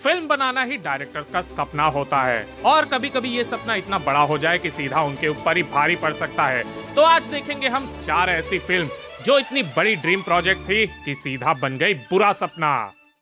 Film बनाना ही directors का सपना होता है और कभी कभी ये सपना इतना बड़ा हो जाए कि सीधा उनके ऊपर ही भारी पड़ सकता है। तो आज देखेंगे हम 4 ऐसी फिल्म जो इतनी बड़ी ड्रीम प्रोजेक्ट थी कि सीधा बन गई बुरा सपना।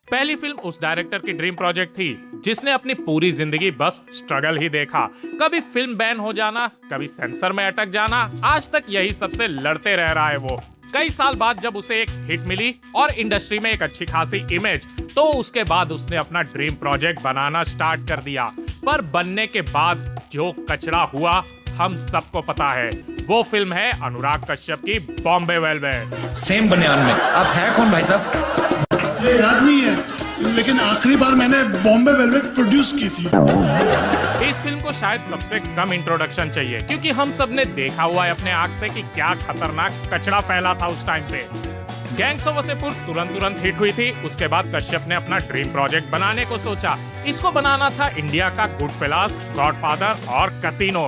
पहली फिल्म उस डायरेक्टर की ड्रीम प्रोजेक्ट थी जिसने अपनी पूरी जिंदगी बस स्ट्रगल ही देखा, कभी फिल्म बैन हो जाना, कभी सेंसर में अटक जाना, आज तक यही सबसे लड़ते रह रहा है वो। कई साल बाद जब उसे एक हिट मिली और इंडस्ट्री में एक अच्छी खासी इमेज, तो उसके बाद उसने अपना ड्रीम प्रोजेक्ट बनाना स्टार्ट कर दिया। पर बनने के बाद जो कचरा हुआ हम सबको पता है। वो फिल्म है अनुराग कश्यप की बॉम्बे वेलवेट। सेम बनियान में आप है कौन भाई साहब? ये याद नहीं है, लेकिन आखिरी बार मैंने बॉम्बे वेलवेट प्रोड्यूस की थी। इस फिल्म को शायद सबसे कम इंट्रोडक्शन चाहिए क्योंकि हम सब ने देखा हुआ है अपने आंख से कि क्या खतरनाक कचरा फैला था उस टाइम पे। गैंग्स ऑफ वासेपुर तुरंत हिट हुई थी। उसके बाद कश्यप ने अपना ड्रीम प्रोजेक्ट बनाने को सोचा। इसको बनाना था इंडिया का गुडफेलास, गॉडफादर और कैसीनो,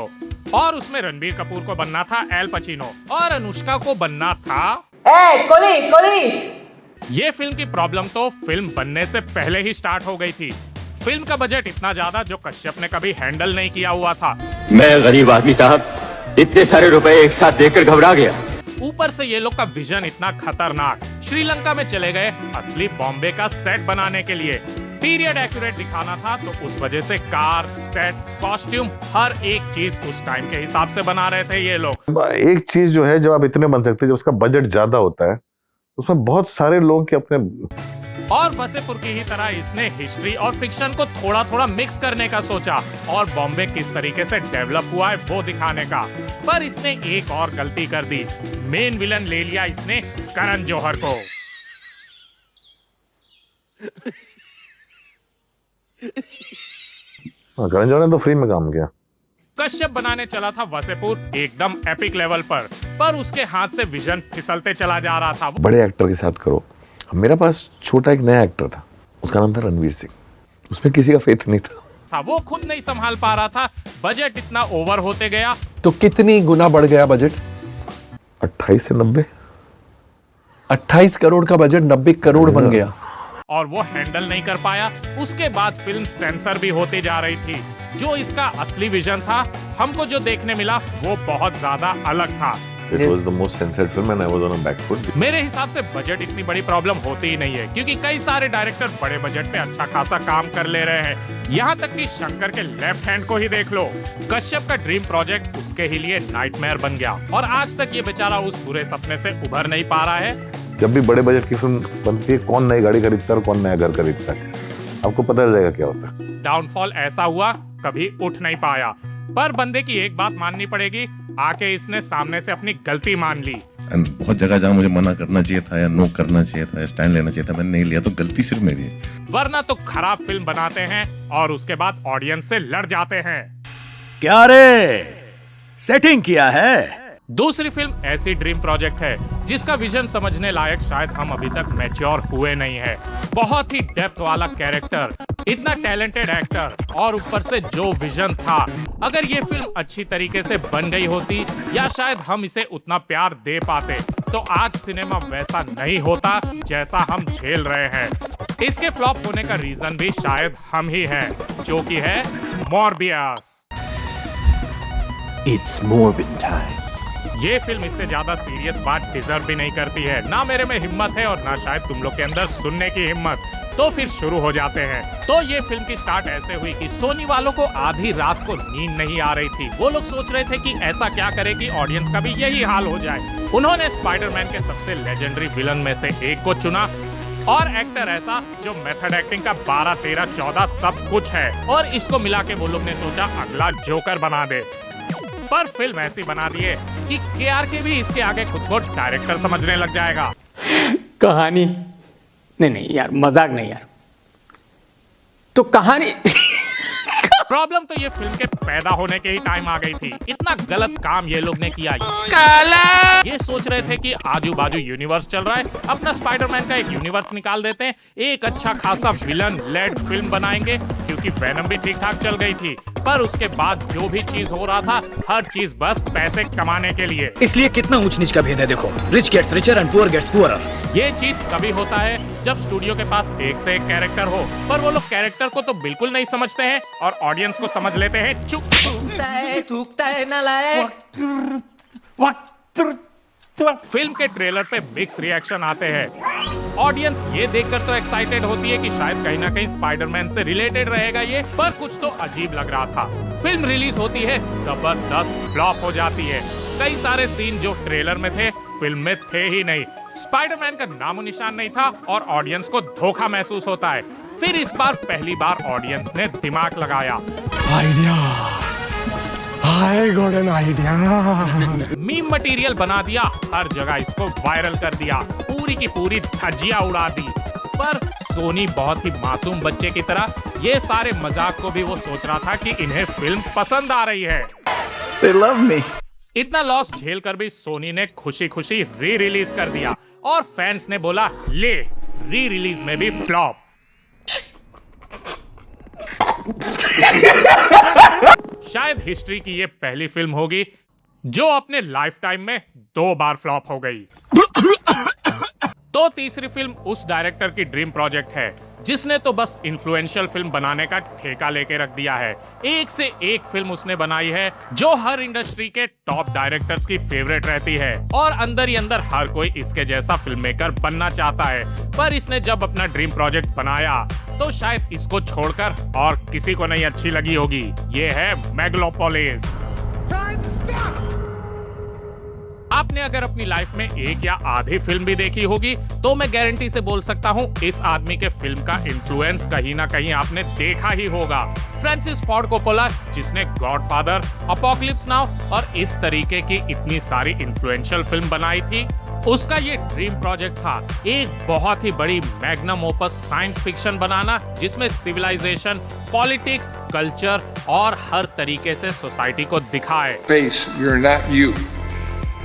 और उसमें रणबीर कपूर को बनना था एल पचिनो और अनुष्का को बनना था कोली। ये फिल्म की प्रॉब्लम तो फिल्म बनने से पहले ही स्टार्ट हो गई थी। फिल्म का बजट इतना ज्यादा जो कश्यप ने कभी हैंडल नहीं किया हुआ था। मैं गरीब आदमी साहब, इतने सारे रुपए एक साथ देकर घबरा गया। ऊपर से ये लोग का विजन इतना खतरनाक, श्रीलंका में चले गए असली बॉम्बे का सेट बनाने के लिए। पीरियड एक्यूरेट दिखाना था तो उस वजह से कार, सेट, कॉस्ट्यूम, हर एक चीज उस टाइम के हिसाब से बना रहे थे ये लोग। एक चीज जो है, जब आप इतने बन सकते हैं, जब उसका बजट ज्यादा होता है, उसमें बहुत सारे लोग के अपने। और वसेपुर की ही तरह इसने हिस्ट्री और फिक्शन को थोड़ा थोड़ा मिक्स करने का सोचा और बॉम्बे किस तरीके से डेवलप हुआ है वो दिखाने का। पर इसने एक और गलती कर दी, मेन विलन ले लिया इसने करण जौहर को। करण जौहर ने तो फ्री में काम किया। कश्यप बनाने चला था वसेपुर एकदम एपिक लेवल पर उसके हाथ से विजन फिसलते चला जा रहा था। बड़े एक्टर के साथ करो। मेरे पास छोटा एक नया एक्टर था, उसका नाम था रणवीर सिंह। उसमें किसी का फेथ नहीं था। वो खुद नहीं संभाल पा रहा था, बजट इतना ओवर होते गया। तो कितनी गुना बढ़ गया बजट? 28 से 90। 28 करोड़ का बजट 90 करोड़ बन गया और वो हैंडल नहीं कर पाया। उसके बाद फिल्म सेंसर भी होती जा रही थी। जो इसका असली विजन था, हमको जो देखने मिला वो बहुत ज्यादा अलग था। It was the most censored film and I was on a back foot. मेरे हिसाब से बजट इतनी बड़ी प्रॉब्लम होती ही नहीं है क्योंकि कई सारे डायरेक्टर बड़े बजट पे अच्छा खासा काम कर ले रहे हैं। यहाँ तक कि शंकर के लेफ्ट हैंड को ही देख लो। कश्यप का ड्रीम प्रोजेक्ट उसके ही लिए नाइटमेयर बन गया और आज तक ये बेचारा उस बुरे सपने से उभर नहीं पा रहा है। जब भी बड़े बजट की फिल्म बनती है, कौन नई गाड़ी खरीदता है और कौन नया घर खरीदता है, आपको पता चल जाएगा क्या होता है। डाउनफॉल ऐसा हुआ, कभी उठ नहीं पाया। पर बंदे की एक बात माननी पड़ेगी, आके इसने सामने से अपनी गलती मान ली। बहुत जगह जहाँ मुझे मना करना चाहिए था या नो करना चाहिए था या स्टैंड लेना चाहिए था, मैंने नहीं लिया, तो गलती सिर्फ मेरी है। वरना तो खराब फिल्म बनाते हैं और उसके बाद ऑडियंस से लड़ जाते हैं। क्या रे, सेटिंग किया है? दूसरी फिल्म ऐसी ड्रीम प्रोजेक्ट है जिसका विजन समझने लायक शायद हम अभी तक मैच्योर हुए नहीं है। बहुत ही डेप्थ वाला कैरेक्टर, इतना टैलेंटेड एक्टर और ऊपर से जो विजन था। अगर ये फिल्म अच्छी तरीके से बन गई होती या शायद हम इसे उतना प्यार दे पाते तो आज सिनेमा वैसा नहीं होता जैसा हम झेल रहे हैं। इसके फ्लॉप होने का रीजन भी शायद हम ही हैं, जो कि है मॉर्बियस। It's Morbid time. ये फिल्म इससे ज्यादा सीरियस बात डिजर्व भी नहीं करती है। ना मेरे में हिम्मत है और ना शायद तुम लोग के अंदर सुनने की हिम्मत। तो फिर शुरू हो जाते हैं। तो ये फिल्म की स्टार्ट ऐसे हुई कि सोनी वालों को आधी रात को नींद नहीं आ रही थी। वो लोग सोच रहे थे कि ऐसा क्या करे कि ऑडियंस का भी यही हाल हो जाए। उन्होंने स्पाइडरमैन के सबसे लेजेंडरी विलन में से एक को चुना और एक्टर ऐसा जो मेथड एक्टिंग का 12, 13, 14 सब कुछ है, और इसको मिला के वो लोग ने सोचा अगला जोकर बना दे। पर फिल्म ऐसी बना दी है कि केआरके भी इसके आगे खुद को डायरेक्टर समझने लग जाएगा। कहानी नहीं यार, मजाक नहीं यार, तो कहानी प्रॉब्लम तो ये फिल्म के पैदा होने के ही टाइम आ गई थी। इतना गलत काम ये लोग ने किया। ये सोच रहे थे कि आजू बाजू यूनिवर्स चल रहा है, अपना स्पाइडरमैन का एक यूनिवर्स निकाल देते हैं, एक अच्छा खासा विलन लेड फिल्म बनाएंगे क्योंकि क्योंकि वेनम भी ठीक ठाक चल गई थी, पर उसके बाद जो भी चीज हो रहा था, हर चीज बस पैसे कमाने के लिए। इसलिए कितना ऊंच नीच का भेद है देखो, rich gets richer and poor gets poorer. ये चीज तभी होता है जब स्टूडियो के पास एक से एक कैरेक्टर हो, पर वो लोग कैरेक्टर को तो बिल्कुल नहीं समझते हैं और ऑडियंस को समझ लेते हैं चुप। फिल्म के ट्रेलर पे मिक्स रिएक्शन आते हैं। ऑडियंस ये देखकर तो एक्साइटेड होती है कि शायद कहीं ना कहीं स्पाइडरमैन से रिलेटेड रहेगा ये, पर कुछ तो अजीब लग रहा था। फिल्म रिलीज होती है, जबरदस्त फ्लॉप हो जाती है। कई सारे सीन जो ट्रेलर में थे फिल्म में थे ही नहीं। स्पाइडरमैन का नामो निशान नहीं था और ऑडियंस को धोखा महसूस होता है। फिर इस बार पहली बार ऑडियंस ने दिमाग लगाया। I got an idea. Meme material बना दिया, हर जगह इसको वायरल कर दिया, पूरी की पूरी धज्जियां उड़ा दी। पर सोनी बहुत ही मासूम बच्चे की तरह ये सारे मजाक को भी वो सोच रहा था कि इन्हें फिल्म पसंद आ रही है। They love me. इतना लॉस झेल कर भी सोनी ने खुशी खुशी री रिलीज कर दिया और फैंस ने बोला ले, री रिलीज में भी फ्लॉप। शायद हिस्ट्री की ये पहली फिल्म होगी जो अपने लाइफ टाइम में 2 बार फ्लॉप हो गई। तो तीसरी फिल्म उस डायरेक्टर की ड्रीम प्रोजेक्ट है जिसने तो बस इन्फ्लुएंशियल फिल्म बनाने का ठेका लेके रख दिया है। एक से एक फिल्म उसने बनाई है जो हर इंडस्ट्री के टॉप डायरेक्टर्स की फेवरेट रहती है और अंदर ही अंदर हर कोई इसके जैसा फिल्म मेकर बनना चाहता है। पर इसने जब अपना ड्रीम प्रोजेक्ट बनाया तो शायद इसको छोड़कर और किसी को नहीं अच्छी लगी होगी। ये है मेगालोपोलिस। आपने अगर अपनी लाइफ में एक या आधी फिल्म भी देखी होगी तो मैं गारंटी से बोल सकता हूँ इस आदमी के फिल्म का इन्फ्लुएंस कहीं ना कहीं आपने देखा ही होगा। फ्रांसिस फोर्ड कोपोला, जिसने गॉडफादर, अपोकलिप्स नाउ और इस तरीके की इतनी सारी इन्फ्लुएंशियल फिल्म बनाई थी, उसका ये ड्रीम प्रोजेक्ट था एक बहुत ही बड़ी मैग्नम ओपस साइंस फिक्शन बनाना जिसमें सिविलाइजेशन, पॉलिटिक्स, कल्चर और हर तरीके से सोसाइटी को दिखाए। Face, you're not you.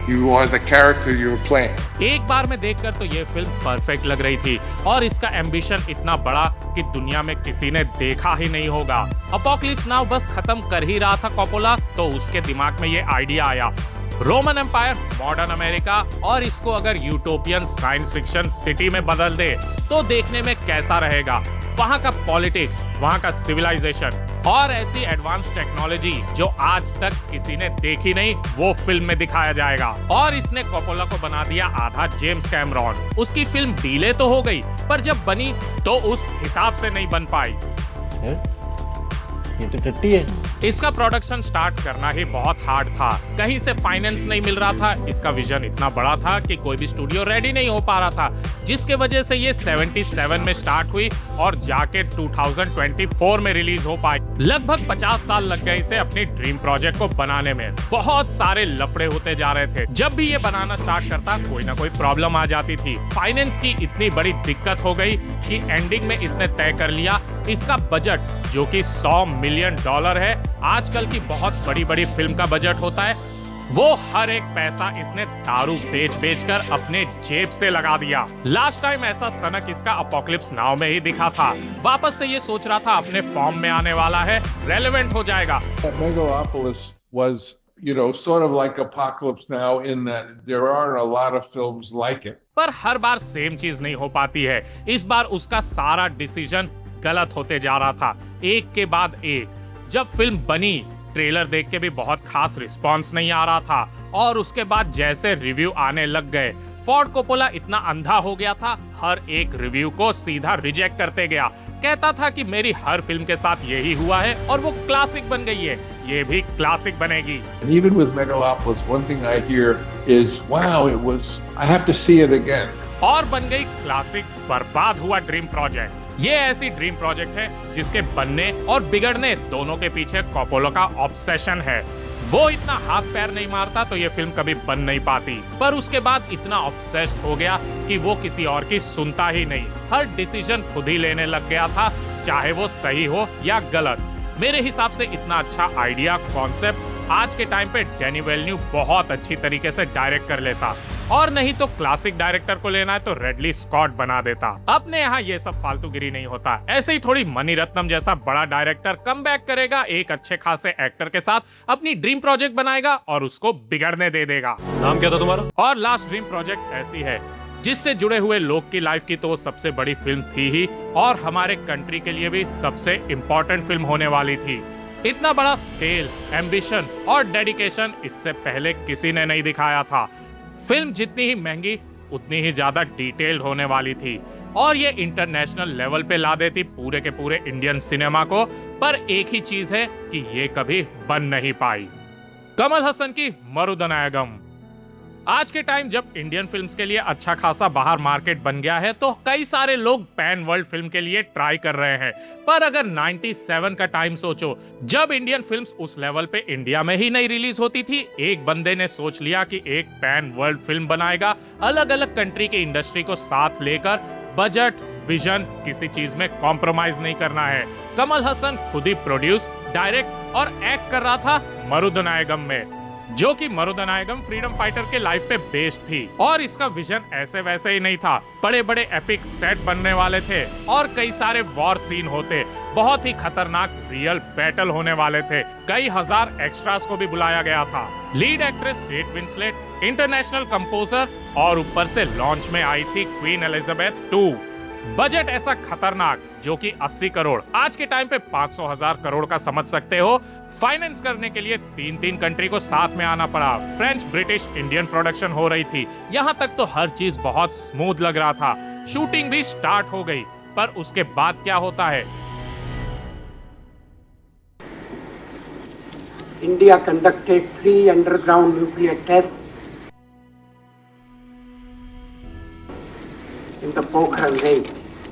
You are the character you're playing. एक बार में देखकर तो ये फिल्म परफेक्ट लग रही थी और इसका एम्बिशन इतना बड़ा कि दुनिया में किसी ने देखा ही नहीं होगा। अपोकलिप्स नाउ बस खत्म कर ही रहा था कोपोला तो उसके दिमाग में ये आइडिया आया, रोमन एम्पायर, मॉडर्न अमेरिका और इसको अगर यूटोपियन साइंस फिक्शन सिटी में बदल दे तो देखने में कैसा रहेगा। वहाँ का पॉलिटिक्स, वहाँ का सिविलाइजेशन और ऐसी एडवांस टेक्नोलॉजी जो आज तक किसी ने देखी नहीं, वो फिल्म में दिखाया जाएगा। और इसने कोपोला को बना दिया आधा जेम्स कैमरॉन। उसकी फिल्म डीले तो हो गई पर जब बनी तो उस हिसाब से नहीं बन पाई। ये तो टट्टी है। इसका प्रोडक्शन स्टार्ट करना ही बहुत हार्ड था, कहीं से फाइनेंस नहीं मिल रहा था। इसका विजन इतना बड़ा था कि कोई भी स्टूडियो रेडी नहीं हो पा रहा था, जिसके वजह से ये 77 में स्टार्ट हुई और जाके 2024 में रिलीज हो पाई। लगभग 50 साल लग गए इसे अपनी ड्रीम प्रोजेक्ट को बनाने में। बहुत सारे लफड़े होते जा रहे थे। जब भी ये बनाना स्टार्ट करता कोई ना कोई प्रॉब्लम आ जाती थी। फाइनेंस की इतनी बड़ी दिक्कत हो गई कि एंडिंग में इसने तय कर लिया इसका बजट जो कि $100 मिलियन है, आजकल की बहुत बड़ी बड़ी फिल्म का बजट होता है, वो हर एक पैसा इसने दारू बेच कर अपने जेब से लगा दिया। लास्ट टाइम ऐसा सनक इसका अपोकलिप्स नाउ में ही दिखा था। वापस से ये सोच रहा था अपने फॉर्म में आने वाला है, रेलेवेंट हो जाएगा। Megalopolis was, you know, sort of like Apocalypse Now in that there aren't a lot of films like it. पर हर बार सेम चीज नहीं हो पाती है। इस बार उसका सारा डिसीजन गलत होते जा रहा था, एक के बाद एक। जब फिल्म बनी ट्रेलर देख के भी बहुत खास रिस्पांस नहीं आ रहा था और उसके बाद जैसे रिव्यू आने लग गए, फोर्ड कोपोला इतना अंधा हो गया था, हर एक रिव्यू को सीधा रिजेक्ट करते गया। कहता था कि मेरी हर फिल्म के साथ यही हुआ है और वो क्लासिक बन गई है, ये भी क्लासिक बनेगी। And even with Megalopolis, one thing I hear is, wow, it was, I have to see it again. और बन गई क्लासिक, बर्बाद हुआ ड्रीम प्रोजेक्ट। ये ऐसी ड्रीम प्रोजेक्ट है जिसके बनने और बिगड़ने दोनों के पीछे कोपोला का ऑब्सेशन है। वो इतना हाथ पैर नहीं मारता तो ये फिल्म कभी बन नहीं पाती, पर उसके बाद इतना ऑब्सेस्ड हो गया कि वो किसी और की सुनता ही नहीं। हर डिसीजन खुद ही लेने लग गया था, चाहे वो सही हो या गलत। मेरे हिसाब से इतना अच्छा आइडिया, कॉन्सेप्ट आज के टाइम पे डैनी विल्न्यूव बहुत अच्छी तरीके से डायरेक्ट कर लेता, और नहीं तो क्लासिक डायरेक्टर को लेना है तो रेडली स्कॉट बना देता। अपने यहाँ ये सब फालतूगिरी नहीं होता। ऐसे ही थोड़ी मणिरत्नम जैसा बड़ा डायरेक्टर कमबैक करेगा, एक अच्छे खासे एक्टर के साथ अपनी ड्रीम प्रोजेक्ट बनाएगा और उसको बिगड़ने दे देगा। नाम क्या था तुम्हारा? और लास्ट ड्रीम प्रोजेक्ट ऐसी है जिससे जुड़े हुए लोग की लाइफ की तो वो सबसे बड़ी फिल्म थी ही, और हमारे कंट्री के लिए भी सबसे इम्पोर्टेंट फिल्म होने वाली थी। इतना बड़ा स्केल, एम्बिशन और डेडिकेशन इससे पहले किसी ने नहीं दिखाया था। फिल्म जितनी ही महंगी उतनी ही ज्यादा डिटेल्ड होने वाली थी, और ये इंटरनेशनल लेवल पे ला देती पूरे के पूरे इंडियन सिनेमा को। पर एक ही चीज है कि ये कभी बन नहीं पाई। कमल हसन की मरुदनायगम। आज के टाइम जब इंडियन फिल्म्स के लिए अच्छा खासा बाहर मार्केट बन गया है तो कई सारे लोग पैन वर्ल्ड फिल्म के लिए ट्राई कर रहे हैं। पर अगर 97 का टाइम सोचो, जब इंडियन फिल्म्स उस लेवल पे इंडिया में ही नहीं रिलीज होती थी, एक बंदे ने सोच लिया कि एक पैन वर्ल्ड फिल्म बनाएगा, अलग अलग कंट्री की इंडस्ट्री को साथ लेकर। बजट, विजन, किसी चीज में कॉम्प्रोमाइज नहीं करना है। कमल हसन खुद ही प्रोड्यूस, डायरेक्ट और एक्ट कर रहा था मरुदनायगम में, जो कि मरुदनायगम फ्रीडम फाइटर के लाइफ पे बेस्ड थी। और इसका विजन ऐसे वैसे ही नहीं था, बड़े बड़े एपिक सेट बनने वाले थे और कई सारे वॉर सीन होते, बहुत ही खतरनाक रियल बैटल होने वाले थे, कई हजार एक्स्ट्रास को भी बुलाया गया था, lead actress Kate Winslet, international composer, और ऊपर से लॉन्च में आई थी क्वीन एलिजाबेथ 2। बजट ऐसा खतरनाक जो कि 80 करोड़, आज के टाइम पे 500,000 करोड़ का समझ सकते हो। फाइनेंस करने के लिए 3 कंट्री को साथ में आना पड़ा। फ्रेंच, ब्रिटिश, इंडियन प्रोडक्शन हो रही थी। यहाँ तक तो हर चीज बहुत स्मूथ लग रहा था। शूटिंग भी स्टार्ट हो गई, पर उसके बाद क्या होता है? India conducted 3 underground nuclear test in the Pokhran range.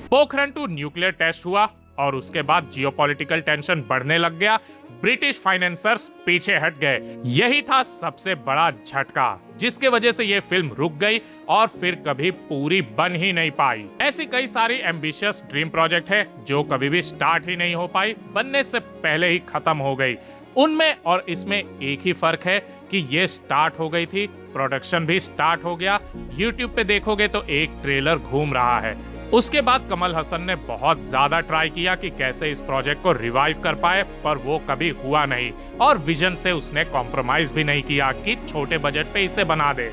Pokhran 2 nuclear test हुआ और उसके बाद जियोपॉलिटिकल टेंशन बढ़ने लग गया। ब्रिटिश फाइनेंसर्स पीछे हट गए। यही था सबसे बड़ा झटका, जिसके वजह से ये फिल्म रुक गई और फिर कभी पूरी बन ही नहीं पाई। ऐसी कई सारी एम्बिशियस ड्रीम प्रोजेक्ट है जो कभी भी स्टार्ट ही नहीं हो पाई, बनने से पहले ही खत्म हो गई। उनमें और इसमें एक ही फर्क है कि ये स्टार्ट हो गई थी, प्रोडक्शन भी स्टार्ट हो गया। YouTube पे देखोगे तो एक ट्रेलर घूम रहा है। उसके बाद कमल हसन ने बहुत ज्यादा ट्राई किया कि कैसे इस प्रोजेक्ट को रिवाइव कर पाए, पर वो कभी हुआ नहीं, और विजन से उसने कॉम्प्रोमाइज भी नहीं किया कि छोटे बजट पे इसे बना दे।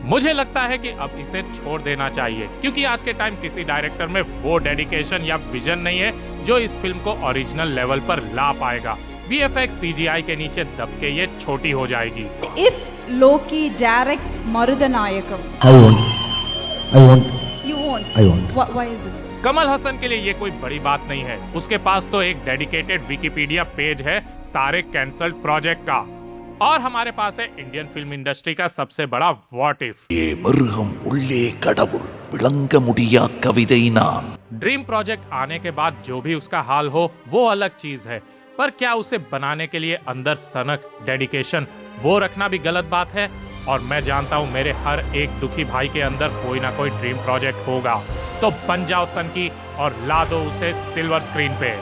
मुझे लगता है कि अब इसे छोड़ देना चाहिए, क्योंकि आज के टाइम किसी डायरेक्टर में वो डेडिकेशन या विजन नहीं है जो इस फिल्म को ओरिजिनल लेवल पर ला पाएगा। VFX CGI के नीचे दब के ये छोटी हो जाएगी। If Loki directs Marudanayagam, I won't. you won't. I won't. Why is it? Kamal Haasan के लिए ये कोई बड़ी बात नहीं है। उसके पास तो एक डेडिकेटेड विकिपीडिया पेज है सारे कैंसल्ड प्रोजेक्ट का, और हमारे पास है इंडियन फिल्म इंडस्ट्री का सबसे बड़ा व्हाट इफ। ये मृगम उल्ले கடவுள் விளங்க முடியா कविதை நான்। ड्रीम प्रोजेक्ट आने के बाद जो भी उसका हाल हो वो अलग चीज है, पर क्या उसे बनाने के लिए अंदर सनक, डेडिकेशन वो रखना भी गलत बात है। और मैं जानता हूं मेरे हर एक दुखी भाई के अंदर कोई ना कोई ड्रीम प्रोजेक्ट होगा, तो बन जाओ सन की और ला दो उसे सिल्वर स्क्रीन पे।